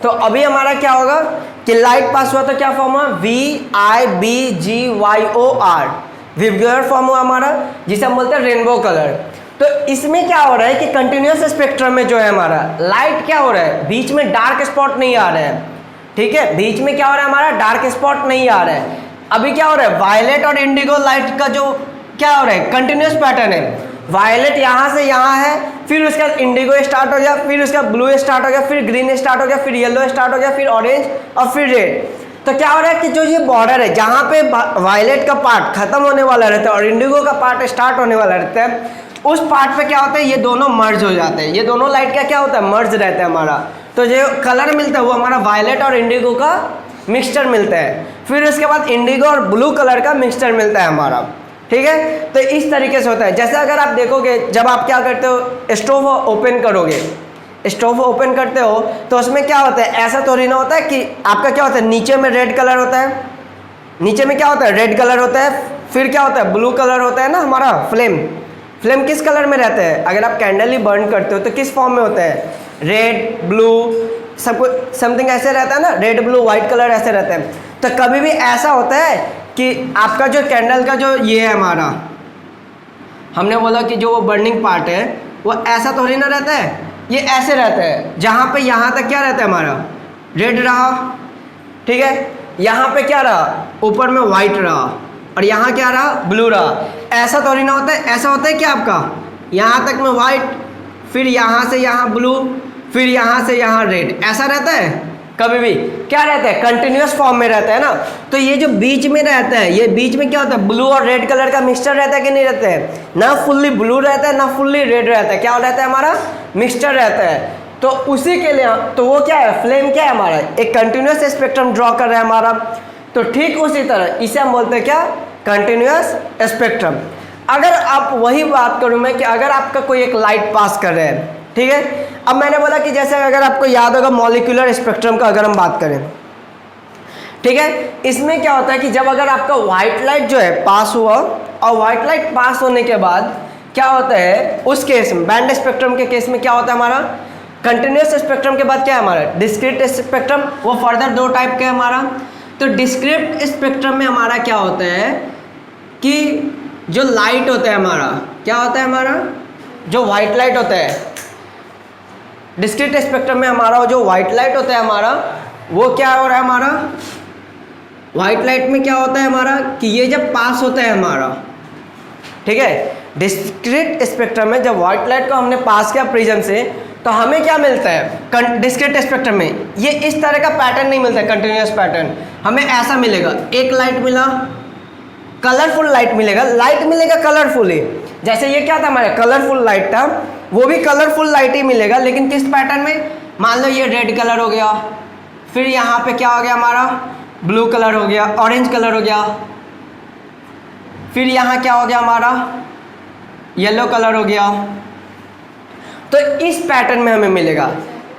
तो अभी हमारा क्या होगा कि लाइट पास हुआ तो क्या फॉर्म हुआ, VIBGYOR, विबग्योर फॉर्म हुआ हमारा, जिसे हम बोलते हैं रेनबो कलर। तो इसमें क्या हो रहा है कि कंटिन्यूअस स्पेक्ट्रम में जो है हमारा लाइट क्या हो रहा है, बीच में डार्क स्पॉट नहीं आ रहा है, ठीक है, बीच में क्या हो रहा है हमारा डार्क स्पॉट नहीं आ रहा है। अभी क्या हो रहा है, वायलेट और इंडिगो लाइट का जो क्या हो रहा है कंटिन्यूअस पैटर्न है, वायलेट यहाँ से यहाँ है, फिर उसका इंडिगो स्टार्ट हो गया, फिर उसका ब्लू स्टार्ट हो गया, फिर ग्रीन स्टार्ट हो गया, फिर येलो स्टार्ट हो गया, फिर ऑरेंज और फिर रेड। तो क्या हो रहा है कि जो ये बॉर्डर है जहाँ पे वायलेट का पार्ट खत्म होने वाला रहता है और इंडिगो का पार्ट स्टार्ट होने वाला रहता है, उस पार्ट पे क्या होता है ये दोनों मर्ज हो जाते हैं, ये दोनों लाइट का क्या होता है मर्ज रहता है हमारा। तो जो कलर मिलता है वो हमारा वायलेट और इंडिगो का मिक्सचर मिलता है, फिर उसके बाद इंडिगो और ब्लू कलर का मिक्सचर मिलता है हमारा, ठीक है। तो इस तरीके से होता है। जैसे अगर आप देखोगे जब आप क्या करते हो स्टोव ओपन करोगे, स्टोव ओपन करते हो तो उसमें क्या होता है, ऐसा थोड़ी ना होता है कि आपका क्या होता है नीचे में रेड कलर होता है, नीचे में क्या होता है रेड कलर होता है, फिर क्या होता है ब्लू कलर होता है ना हमारा फ्लेम। फ्लेम किस कलर में रहता है, अगर आप कैंडल ही बर्न करते हो तो किस फॉर्म में होता है, रेड ब्लू सब कुछ समथिंग ऐसे रहता है ना, रेड ब्लू वाइट कलर ऐसे रहता है। तो कभी भी ऐसा होता है कि आपका जो कैंडल का जो ये है हमारा, हमने बोला कि जो वो बर्निंग पार्ट है वो ऐसा थोड़ी ना रहता है, ये ऐसे रहता है, जहाँ पे यहाँ तक क्या रहता है हमारा रेड रहा, ठीक है, यहाँ पे क्या रहा ऊपर में वाइट रहा और यहाँ क्या रहा ब्लू रहा। ऐसा थोड़ी ना होता है, ऐसा होता है क्या आपका यहाँ तक में वाइट, फिर यहाँ से यहाँ ब्लू, फिर यहाँ से यहाँ रेड, ऐसा रहता है, कभी भी क्या रहता है कंटिन्यूअस फॉर्म में रहता है ना। तो ये जो बीच में रहता है, ये बीच में क्या होता है ब्लू और रेड कलर का मिक्सचर रहता है कि नहीं रहता है, ना फुल्ली ब्लू रहता है ना फुल्ली रेड रहता है, क्या रहता है हमारा मिक्सचर रहता है। तो उसी के लिए तो वो क्या है फ्लेम क्या है हमारा एक कंटिन्यूअस स्पेक्ट्रम ड्रॉ कर रहा है हमारा। तो ठीक उसी तरह इसे हम बोलते हैं क्या कंटिन्यूअस स्पेक्ट्रम। अगर आप वही बात करूं मैं कि अगर आपका कोई एक लाइट पास कर रहे हैं, ठीक है, अब मैंने बोला कि जैसे अगर आपको याद होगा मॉलिक्यूलर स्पेक्ट्रम का अगर हम बात करें, ठीक है, इसमें क्या होता है कि जब अगर आपका व्हाइट लाइट जो है पास हुआ और व्हाइट लाइट पास होने के बाद क्या होता है उस केस में बैंड स्पेक्ट्रम के केस में क्या होता है हमारा कंटिन्यूअस स्पेक्ट्रम के बाद क्या है हमारा डिस्क्रीट स्पेक्ट्रम, वो फर्दर दो टाइप का है हमारा। तो डिस्क्रीट स्पेक्ट्रम में हमारा क्या होता है कि जो लाइट होता है हमारा क्या होता है हमारा जो व्हाइट लाइट होता है, डिस्क्रीट स्पेक्ट्रम में हमारा जो व्हाइट लाइट होता है हमारा वो क्या हो रहा है हमारा व्हाइट लाइट में क्या होता है हमारा कि ये जब पास होता है हमारा, ठीक है, डिस्क्रीट स्पेक्ट्रम में जब व्हाइट लाइट को हमने पास किया प्रिज्म से तो हमें क्या मिलता है डिस्क्रीट स्पेक्ट्रम में ये इस तरह का पैटर्न नहीं मिलता है कंटिन्यूअस पैटर्न, हमें ऐसा मिलेगा एक लाइट मिला कलरफुल लाइट मिलेगा, लाइट मिलेगा कलरफुली, जैसे ये क्या था हमारा कलरफुल लाइट था वो भी कलरफुल लाइट ही मिलेगा लेकिन किस पैटर्न में, मान लो ये रेड कलर हो गया, फिर यहाँ पे क्या हो गया हमारा ब्लू कलर हो गया, ऑरेंज कलर हो गया, फिर यहाँ क्या हो गया हमारा येलो कलर हो गया। तो इस पैटर्न में हमें मिलेगा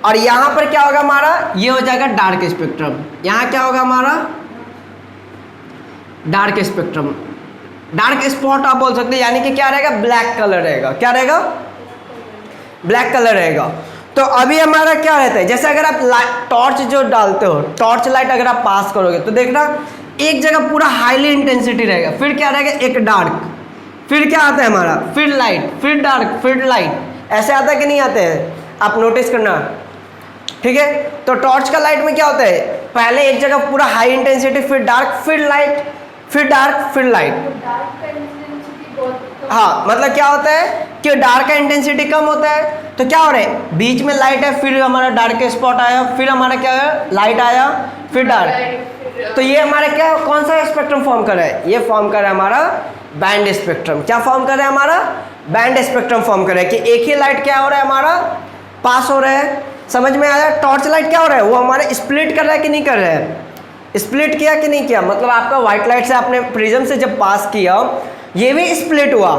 और यहाँ पर क्या होगा हमारा ये हो जाएगा डार्क स्पेक्ट्रम, यहाँ क्या होगा हमारा डार्क स्पेक्ट्रम, डार्क स्पॉट आप बोल सकते हैं, यानी कि क्या रहेगा ब्लैक कलर रहेगा, क्या रहेगा ब्लैक कलर रहेगा। तो अभी हमारा क्या रहता है जैसे अगर आप टॉर्च जो डालते हो टॉर्च लाइट अगर आप पास करोगे तो देखना एक जगह पूरा हाईली इंटेंसिटी रहेगा, फिर क्या रहेगा एक डार्क, फिर क्या आता है हमारा फिर लाइट, फिर डार्क, फिर लाइट, ऐसे आता है कि नहीं आते हैं आप नोटिस करना, ठीक है। तो टॉर्च का लाइट में क्या होता है पहले एक जगह पूरा हाई इंटेंसिटी, फिर डार्क, फिर लाइट, फिर डार्क, फिर लाइट। हाँ मतलब क्या होता है कि डार्क का इंटेंसिटी कम होता है तो क्या हो रहा है बीच में लाइट है, फिर हमारा डार्क स्पॉट आया, फिर हमारा क्या है लाइट आया, फिर डार्क। तो ये हमारा क्या कौन सा स्पेक्ट्रम फॉर्म कर रहा है, ये फॉर्म कर रहा है हमारा बैंड स्पेक्ट्रम। क्या फॉर्म कर रहा है हमारा बैंड स्पेक्ट्रम फॉर्म कर रहा है कि एक ही लाइट क्या हो रहा है हमारा पास हो रहा है, समझ में आया। टॉर्च लाइट क्या हो रहा है वो हमारा स्प्लिट कर रहा है कि नहीं कर रहा है, स्प्लिट किया कि नहीं किया, मतलब आपका व्हाइट लाइट से आपने प्रिज्म से जब पास किया ये भी स्प्लिट हुआ,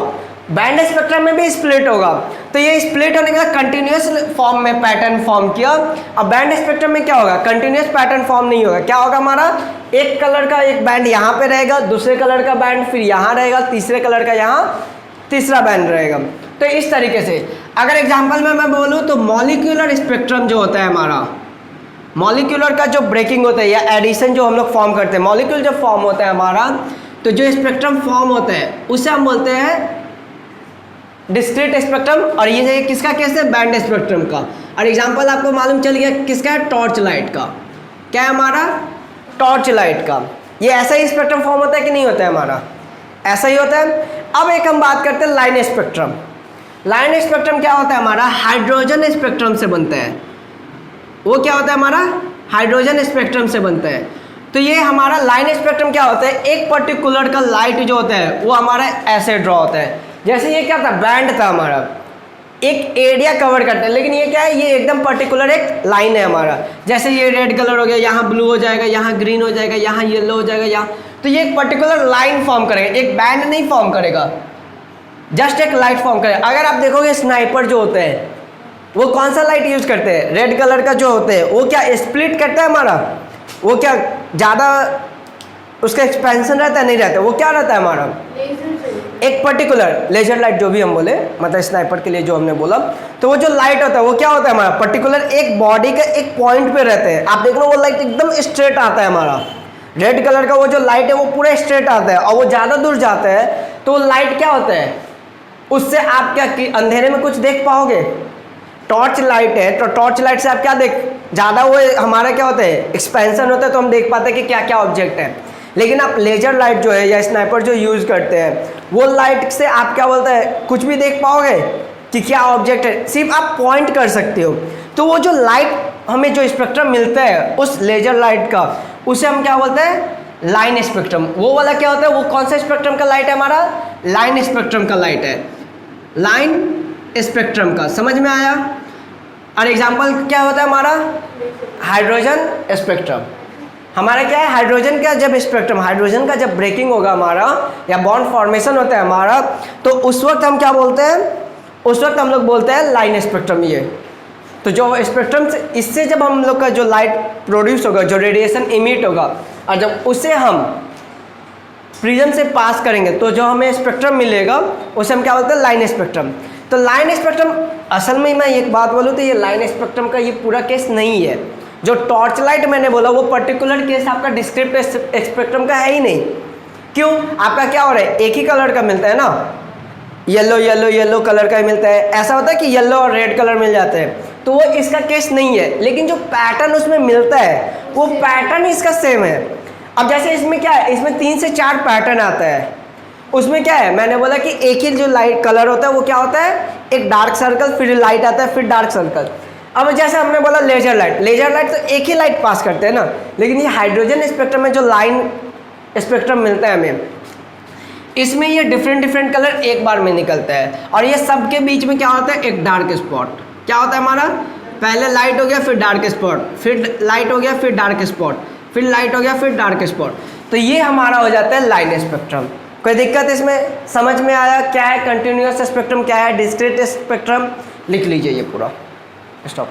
बैंड स्पेक्ट्रम में भी स्प्लिट होगा। तो ये स्प्लिट होने के बाद कंटिन्यूअस फॉर्म में पैटर्न फॉर्म किया, अब बैंड स्पेक्ट्रम में क्या होगा कंटिन्यूअस पैटर्न फॉर्म नहीं होगा, क्या होगा हमारा एक कलर का एक बैंड यहाँ पे रहेगा, दूसरे कलर का बैंड फिर यहाँ रहेगा, तीसरे कलर का यहाँ तीसरा बैंड रहेगा। तो इस तरीके से अगर एग्जाम्पल में मैं बोलूँ तो मॉलिक्यूलर स्पेक्ट्रम जो होता है हमारा मॉलिक्यूलर का जो ब्रेकिंग होता है या एडिशन जो हम लोग फॉर्म करते हैं, मॉलिक्यूल जब फॉर्म होता है हमारा, तो जो स्पेक्ट्रम फॉर्म होता है उसे हम बोलते हैं डिस्क्रीट स्पेक्ट्रम। और ये किसका केस है? बैंड स्पेक्ट्रम का। और एग्जांपल आपको मालूम चल गया किसका है? टॉर्च लाइट का। क्या है हमारा? टॉर्च लाइट का। ये ऐसा ही स्पेक्ट्रम फॉर्म होता है कि नहीं होता है हमारा? ऐसा ही होता है। अब एक हम बात करते हैं लाइन स्पेक्ट्रम। लाइन स्पेक्ट्रम क्या होता है हमारा? हाइड्रोजन स्पेक्ट्रम से बनता है। वो क्या होता है हमारा? हाइड्रोजन स्पेक्ट्रम से बनता है। तो ये हमारा लाइन स्पेक्ट्रम क्या होता है? एक पर्टिकुलर का लाइट जो होता है वो हमारा ऐसे ड्रॉ होता है। जैसे ये क्या था? बैंड था हमारा, एक एरिया कवर करता है। लेकिन ये क्या है? ये एकदम पर्टिकुलर एक लाइन है हमारा। जैसे ये रेड कलर हो गया, यहाँ ब्लू हो जाएगा, यहाँ ग्रीन हो जाएगा, यहाँ येलो हो जाएगा, यहाँ, तो ये एक पर्टिकुलर लाइन फॉर्म करेगा, एक बैंड नहीं फॉर्म करेगा, जस्ट एक लाइट फॉर्म करेगा। अगर आप देखोगे स्नाइपर जो होते हैं वो कौन सा लाइट यूज करते हैं? रेड कलर का जो होते हैं वो क्या स्प्लिट करता है हमारा? वो क्या ज़्यादा उसका एक्सपेंशन रहता है? नहीं रहता। वो क्या रहता है हमारा? एक पर्टिकुलर लेजर लाइट, जो भी हम बोले, मतलब स्नाइपर के लिए जो हमने बोला, तो वो जो लाइट होता है वो क्या होता है हमारा? पर्टिकुलर एक बॉडी के एक पॉइंट पे रहते हैं। आप देख लो वो लाइट एकदम स्ट्रेट आता है हमारा। रेड कलर का वो जो लाइट है वो पूरा स्ट्रेट आता है, और वो ज़्यादा दूर जाता है तो लाइट क्या होता है? उससे आप क्या अंधेरे में कुछ देख पाओगे? टॉर्च लाइट है तो टॉर्च लाइट से आप क्या देख, ज़्यादा वो हमारा क्या होता है? एक्सपेंशन होता है, तो हम देख पाते हैं कि क्या क्या ऑब्जेक्ट है। लेकिन आप लेजर लाइट जो है या स्नाइपर जो यूज़ करते हैं, वो लाइट से आप क्या बोलते हैं? कुछ भी देख पाओगे कि क्या ऑब्जेक्ट है? सिर्फ आप पॉइंट कर सकते हो। तो वो जो लाइट हमें जो स्पेक्ट्रम मिलता है उस लेजर लाइट का, उसे हम क्या बोलते हैं? Line spectrum. वो वाला क्या होता है? वो कौन सा स्पेक्ट्रम का लाइट है हमारा? लाइन स्पेक्ट्रम का लाइट है, लाइन स्पेक्ट्रम का। समझ में आया? और एग्जांपल क्या होता है हमारा? Hydrogen spectrum. हमारा क्या है? हाइड्रोजन का जब स्पेक्ट्रम, हाइड्रोजन का जब ब्रेकिंग होगा हमारा या बॉन्ड फॉर्मेशन होता है हमारा, तो उस वक्त हम क्या बोलते हैं? उस वक्त हम लोग बोलते हैं लाइन स्पेक्ट्रम। ये तो जो स्पेक्ट्रम से, इससे जब हम लोग का जो लाइट प्रोड्यूस होगा, जो रेडिएशन इमिट होगा, और जब उसे हम प्रिज्म से पास करेंगे तो जो हमें स्पेक्ट्रम मिलेगा उसे हम क्या बोलते हैं? Line spectrum. तो लाइन स्पेक्ट्रम, असल में मैं एक बात बोलूँ तो ये लाइन स्पेक्ट्रम का ये पूरा केस नहीं है। जो टॉर्च लाइट मैंने बोला वो पर्टिकुलर केस आपका डिस्क्रिप्ट स्पेक्ट्रम का है ही नहीं। क्यों? आपका क्या हो रहा है? एक ही कलर का मिलता है ना, येलो येलो येलो कलर का ही मिलता है। ऐसा होता है कि येलो और रेड कलर मिल जाते हैं, तो वो इसका केस नहीं है। लेकिन जो पैटर्न उसमें मिलता है वो पैटर्न इसका सेम है। अब जैसे इसमें क्या है? इसमें 3 से 4 पैटर्न आता है। उसमें क्या है? मैंने बोला कि एक ही जो लाइट कलर होता है वो क्या होता है? एक डार्क सर्कल, फिर लाइट आता है, फिर डार्क सर्कल। अब जैसे हमने बोला लेजर लाइट, लेजर लाइट तो एक ही लाइट पास करते हैं ना। लेकिन ये हाइड्रोजन स्पेक्ट्रम में जो लाइन स्पेक्ट्रम मिलता है हमें, इसमें ये डिफरेंट कलर एक बार में निकलता है। और ये सबके बीच में क्या होता है? एक डार्क स्पॉट। क्या होता है हमारा? पहले लाइट हो गया, फिर डार्क स्पॉट, फिर लाइट हो गया, फिर डार्क स्पॉट, फिर लाइट हो गया, फिर डार्क स्पॉट। तो ये हमारा हो जाता है लाइन स्पेक्ट्रम। कोई दिक्कत इसमें? समझ में आया क्या है कंटिन्यूअस स्पेक्ट्रम, क्या है डिस्क्रीट स्पेक्ट्रम? लिख लीजिए ये पूरा। स्टॉप।